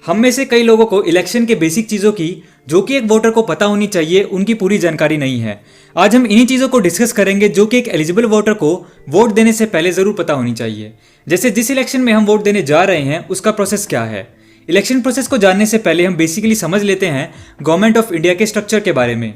हम में से कई लोगों को इलेक्शन के बेसिक चीज़ों की, जो कि एक वोटर को पता होनी चाहिए, उनकी पूरी जानकारी नहीं है। आज हम इन्हीं चीज़ों को डिस्कस करेंगे जो कि एक एलिजिबल वोटर को वोट देने से पहले ज़रूर पता होनी चाहिए। जैसे जिस इलेक्शन में हम वोट देने जा रहे हैं उसका प्रोसेस क्या है। इलेक्शन प्रोसेस को जानने से पहले हम बेसिकली समझ लेते हैं गवर्नमेंट ऑफ इंडिया के स्ट्रक्चर के बारे में।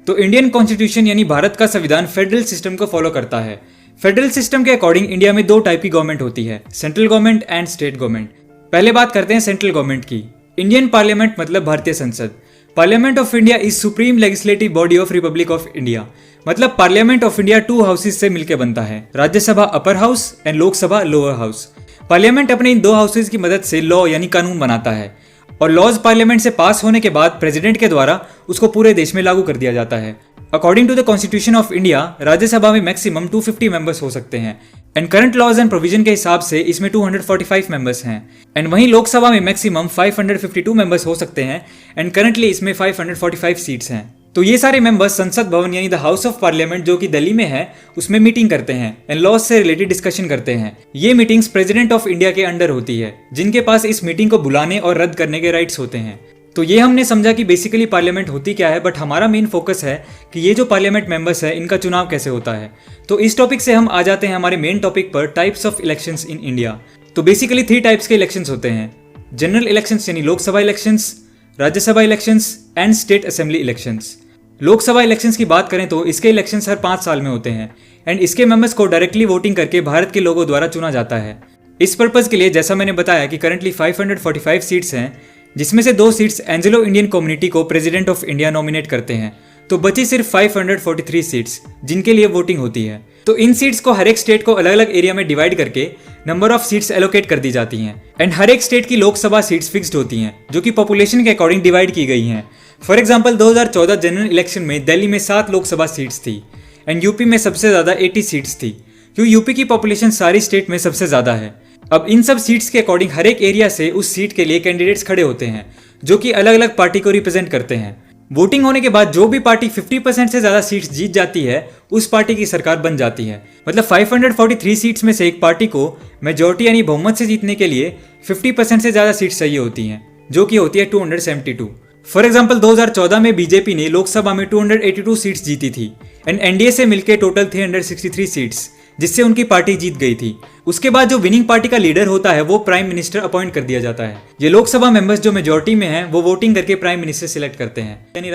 तो इंडियन कॉन्स्टिट्यूशन यानी भारत का संविधान फेडरल सिस्टम को फॉलो करता है। फेडरल सिस्टम के अकॉर्डिंग इंडिया में दो टाइप की गवर्नमेंट होती है, central government and state government. पहले बात करते हैं सेंट्रल गवर्नमेंट की। इंडियन पार्लियामेंट मतलब भारतीय संसद। Parliament of India is supreme legislative body of republic of India. मतलब parliament of India two houses से मिलकर बनता है, Rajya Sabha upper house and Lok Sabha lower house. Parliament अपने इन दो हाउसेज की मदद से लॉ यानी कानून बनाता है और लॉज पार्लियामेंट से पास होने के बाद प्रेसिडेंट के द्वारा उसको पूरे देश में लागू कर दिया जाता है। According to the constitution of India Rajya Sabha में मैक्सिमम 250 मेंबर्स हो सकते हैं and current laws and provision के हिसाब से इसमें 245 मेंबर्स हैं। एंड वहीं लोकसभा में मैक्सिमम 552 मेंबर्स हो सकते हैं एंड करंटली इसमें 545 सीट्स हैं। तो ये सारे मेंबर्स संसद भवन यानी द हाउस ऑफ पार्लियामेंट जो कि दिल्ली में है उसमें मीटिंग करते हैं एंड लॉज से रिलेटेड डिस्कशन करते हैं। ये मीटिंग्स प्रेसिडेंट ऑफ इंडिया के अंडर होती है, जिनके पास इस मीटिंग को बुलाने और रद्द करने के राइट्स होते हैं। तो ये हमने समझा कि बेसिकली पार्लियामेंट होती क्या है, बट हमारा मेन फोकस है कि ये जो पार्लियामेंट मेंबर्स है इनका चुनाव कैसे होता है। तो इस टॉपिक से हम आ जाते हैं हमारे मेन टॉपिक पर, types of elections in India. तो बेसिकली 3 टाइप्स के इलेक्शंस होते हैं, जनरल इलेक्शंस यानी Lok Sabha elections, Rajya Sabha elections and state assembly elections. Lok Sabha elections की बात करें तो इसके इलेक्शंस हर 5 साल में होते हैं एंड इसके मेंबर्स को डायरेक्टली वोटिंग करके भारत के लोगों द्वारा चुना जाता है। इस पर्पज के लिए जैसा मैंने बताया कि करंटली 545 सीट्स हैं, जिसमें से 2 सीट्स एंग्लो इंडियन कम्युनिटी को प्रेसिडेंट ऑफ इंडिया नॉमिनेट करते हैं। तो बची सिर्फ 543 सीट्स जिनके लिए वोटिंग होती है। तो इन सीट्स को हर एक स्टेट को अलग अलग एरिया में डिवाइड करके नंबर ऑफ सीट्स एलोकेट कर दी जाती हैं एंड हर एक स्टेट की लोकसभा सीट्स फिक्स्ड होती हैं जो कि पॉपुलेशन के अकॉर्डिंग डिवाइड की गई हैं। फॉर एग्जाम्पल 2014 जनरल इलेक्शन में दिल्ली में 7 लोकसभा सीट्स थी एंड यूपी में सबसे ज़्यादा 80 सीट्स थी, क्योंकि यूपी की पॉपुलेशन सारी स्टेट में सबसे ज़्यादा है। अब इन सब सीट्स के अकॉर्डिंग हर एक एरिया से उस सीट के लिए कैंडिडेट्स खड़े होते हैं जो कि अलग अलग पार्टी को रिप्रेजेंट करते हैं। वोटिंग होने के बाद जो भी पार्टी 50% से ज़्यादा सीट्स जीत जाती है उस पार्टी की सरकार बन जाती है। मतलब 543 सीट्स में से एक पार्टी को मेजॉरिटी यानी बहुमत से जीतने के लिए 50% से ज़्यादा सीट्स चाहिए होती हैं, जो कि होती है 272। फॉर एग्जाम्पल 2014 में बीजेपी ने लोकसभा में 282 सीट्स जीती थी एंड एनडीए से मिलकर टोटल 363 सीट्स, जिससे उनकी पार्टी जीत गई थी। उसके बाद जो विनिंग पार्टी का लीडर होता है वो प्राइम मिनिस्टर अपॉइंट कर दिया जाता है। ये लोकसभा मेंबर्स जो मेजॉरिटी में हैं वो वोटिंग करके प्राइम मिनिस्टर सिलेक्ट करते हैं। यानी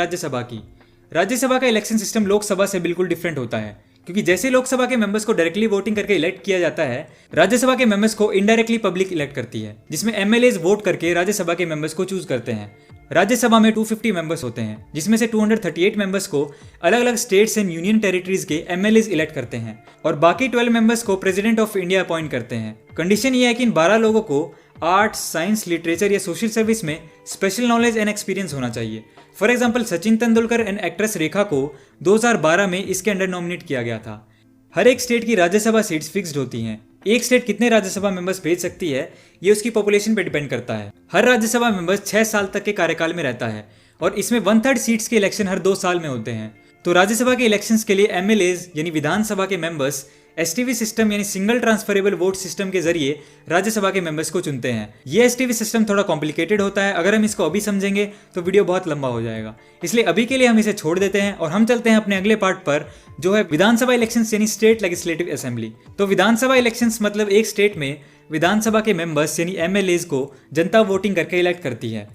राज्यसभा का इलेक्शन सिस्टम लोकसभा से बिल्कुल डिफरेंट होता है, क्योंकि जैसे लोकसभा के मेंबर्स को डायरेक्टली वोटिंग करके इलेक्ट किया जाता है, राज्यसभा के मेंबर्स को इनडायरेक्टली पब्लिक इलेक्ट करती है, जिसमें एमएलएज वोट करके राज्यसभा के मेंबर्स को चूज करते हैं। राज्यसभा में 250 मेंबर्स होते हैं, जिसमें से 238 मेंबर्स को अलग अलग स्टेट्स एंड यूनियन टेरिटरीज के एमएलएज इलेक्ट करते हैं और बाकी 12 मेंबर्स को प्रेसिडेंट ऑफ इंडिया अपॉइंट करते हैं। कंडीशन ये है कि इन 12 लोगों को आर्ट्स, साइंस, लिटरेचर या सोशल सर्विस में स्पेशल नॉलेज एंड एक्सपीरियंस होना चाहिए। For example Sachin Tendulkar and actress Rekha को 2012 में इसके अंडर नॉमिनेट किया गया था। हर एक स्टेट की राज्यसभा सीट्स फिक्स्ड होती हैं। एक स्टेट कितने राज्यसभा मेंबर्स भेज सकती है ये उसकी पॉपुलेशन पर डिपेंड करता है। हर राज्यसभा मेंबर्स 6 साल तक के कार्यकाल में रहता है और इसमें 1/3 सीट्स के इलेक्शन हर 2 साल में होते हैं। तो राज्यसभा के इलेक्शंस के लिए एमएलएज यानी विधानसभा के मेंबर्स एसटीवी सिस्टम यानी सिंगल ट्रांसफरेबल वोट सिस्टम के जरिए राज्यसभा के मेंबर्स को चुनते हैं। ये एसटीवी सिस्टम थोड़ा कॉम्प्लिकेटेड होता है, अगर हम इसको अभी समझेंगे तो वीडियो बहुत लंबा हो जाएगा, इसलिए अभी के लिए हम इसे छोड़ देते हैं और हम चलते हैं अपने अगले पार्ट पर, जो है विधानसभा इलेक्शंस यानी स्टेट लेजिस्लेटिव असेंबली। तो विधानसभा इलेक्शंस मतलब एक स्टेट में विधानसभा के मेंबर्स यानी एमएलएज को जनता वोटिंग करके इलेक्ट करती है।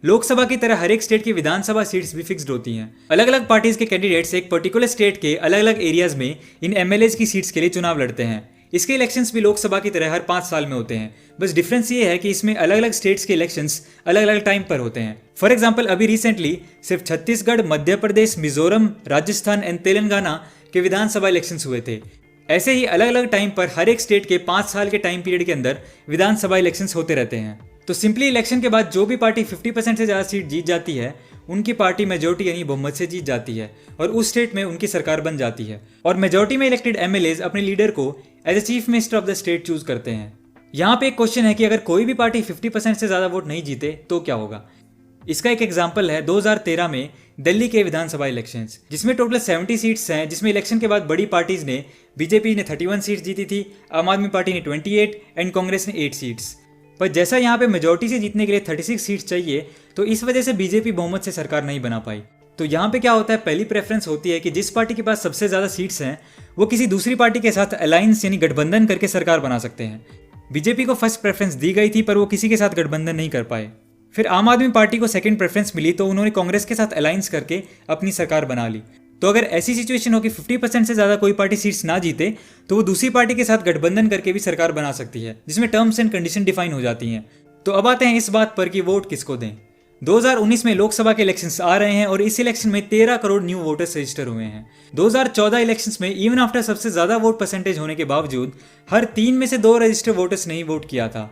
लोकसभा की तरह हर एक स्टेट की विधानसभा सीट्स भी फिक्स्ड होती हैं। अलग अलग पार्टीज के कैंडिडेट्स एक पर्टिकुलर स्टेट के अलग अलग एरियाज में इन एमएलएज की सीट्स के लिए चुनाव लड़ते हैं। इसके इलेक्शंस भी लोकसभा की तरह हर 5 साल में होते हैं, बस डिफरेंस ये है कि इसमें अलग अलग स्टेट्स के इलेक्शंस अलग अलग टाइम पर होते हैं। फॉर एग्जाम्पल अभी रिसेंटली सिर्फ छत्तीसगढ़, मध्य प्रदेश, मिजोरम, राजस्थान एंड तेलंगाना के विधानसभा इलेक्शंस हुए थे। ऐसे ही अलग अलग टाइम पर हर एक स्टेट के 5 साल के टाइम पीरियड के अंदर विधानसभा इलेक्शंस होते रहते हैं। तो सिंपली इलेक्शन के बाद जो भी पार्टी 50% से ज़्यादा सीट जीत जाती है उनकी पार्टी मेजॉरिटी यानी बहुमत से जीत जाती है और उस स्टेट में उनकी सरकार बन जाती है और मेजॉरिटी में इलेक्टेड एमएलएज अपने लीडर को as a chief minister of the state choose करते हैं। यहाँ पे एक क्वेश्चन है कि अगर कोई भी पार्टी 50% से ज़्यादा वोट नहीं जीते तो क्या होगा। इसका एक एग्जाम्पल है 2013 में दिल्ली के विधानसभा इलेक्शंस, जिसमें टोटल 70 सीट्स हैं, जिसमें इलेक्शन के बाद बड़ी पार्टीज ने बीजेपी ने 31 सीट्स जीती थी, आम आदमी पार्टी ने 28 एंड कांग्रेस ने 8 सीट्स। पर जैसा यहाँ पे मेजोरिटी से जीतने के लिए 36 सीट्स चाहिए, तो इस वजह से बीजेपी बहुमत से सरकार नहीं बना पाई। तो यहाँ पे क्या होता है, पहली प्रेफरेंस होती है कि जिस पार्टी के पास सबसे ज़्यादा सीट्स हैं वो किसी दूसरी पार्टी के साथ अलायंस यानी गठबंधन करके सरकार बना सकते हैं। बीजेपी को फर्स्ट प्रेफरेंस दी गई थी पर वो किसी के साथ गठबंधन नहीं कर पाए। फिर आम आदमी पार्टी को सेकंड प्रेफरेंस मिली तो उन्होंने कांग्रेस के साथ अलायंस करके अपनी सरकार बना ली। तो अगर ऐसी सिचुएशन हो कि 50% से ज़्यादा कोई पार्टी सीट्स ना जीते तो वो दूसरी पार्टी के साथ गठबंधन करके भी सरकार बना सकती है, जिसमें टर्म्स एंड कंडीशन डिफाइन हो जाती हैं। तो अब आते हैं इस बात पर कि वोट किसको दें। 2019 में लोकसभा के इलेक्शंस आ रहे हैं और इस इलेक्शन में 13 करोड़ न्यू वोटर्स रजिस्टर हुए हैं। 2014 इलेक्शंस में इवन आफ्टर सबसे ज़्यादा वोट परसेंटेज होने के बावजूद हर 3 में से 2 रजिस्टर वोटर्स ने ही वोट किया था।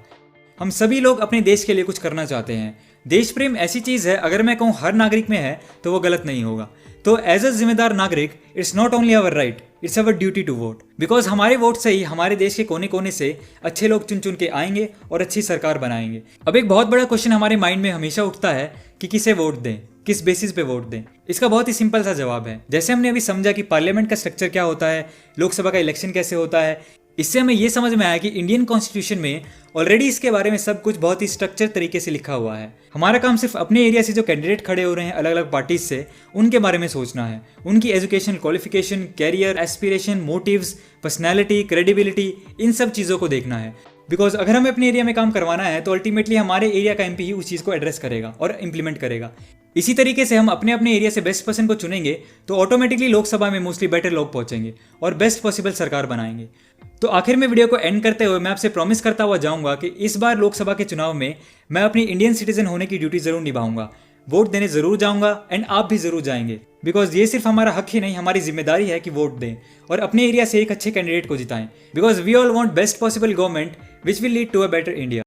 हम सभी लोग अपने देश के लिए कुछ करना चाहते हैं। देश प्रेम ऐसी चीज़ है, अगर मैं कहूँ हर नागरिक में है तो वो गलत नहीं होगा। तो एज अ जिम्मेदार नागरिक it's not only our right, it's our duty to vote, because हमारे वोट से ही हमारे देश के कोने कोने से अच्छे लोग चुन चुन के आएंगे और अच्छी सरकार बनाएंगे। अब एक बहुत बड़ा क्वेश्चन हमारे माइंड में हमेशा उठता है कि किसे वोट दें, किस बेसिस पे वोट दें। इसका बहुत ही सिंपल सा जवाब है। जैसे हमने अभी समझा कि पार्लियामेंट का स्ट्रक्चर क्या होता है, लोकसभा का इलेक्शन कैसे होता है, इससे हमें ये समझ में आया कि इंडियन कॉन्स्टिट्यूशन में ऑलरेडी इसके बारे में सब कुछ बहुत ही स्ट्रक्चर तरीके से लिखा हुआ है। हमारा काम सिर्फ अपने एरिया से जो कैंडिडेट खड़े हो रहे हैं अलग अलग पार्टीज से, उनके बारे में सोचना है। उनकी education, qualification, career, aspiration, motives, personality, credibility, इन सब चीज़ों को देखना है। बिकॉज अगर हमें अपने एरिया में काम करवाना है तो अल्टीमेटली हमारे एरिया का एमपी ही उस चीज़ को एड्रेस करेगा और इम्प्लीमेंट करेगा। इसी तरीके से हम अपने अपने एरिया से बेस्ट पर्सन को चुनेंगे तो ऑटोमेटिकली लोकसभा में मोस्टली बेटर लोग पहुंचेंगे और बेस्ट पॉसिबल सरकार बनाएंगे। तो आखिर में वीडियो को एंड करते हुए मैं आपसे प्रॉमिस करता हुआ जाऊंगा कि इस बार लोकसभा के चुनाव में मैं अपनी इंडियन सिटीजन होने की ड्यूटी जरूर निभाऊंगा। वोट देने जरूर जाऊंगा एंड आप भी जरूर जाएंगे, बिकॉज ये सिर्फ हमारा हक ही नहीं, हमारी जिम्मेदारी है कि वोट दें और अपने एरिया से एक अच्छे कैंडिडेट को जिताएं, because we all want best possible government which will lead to a better India.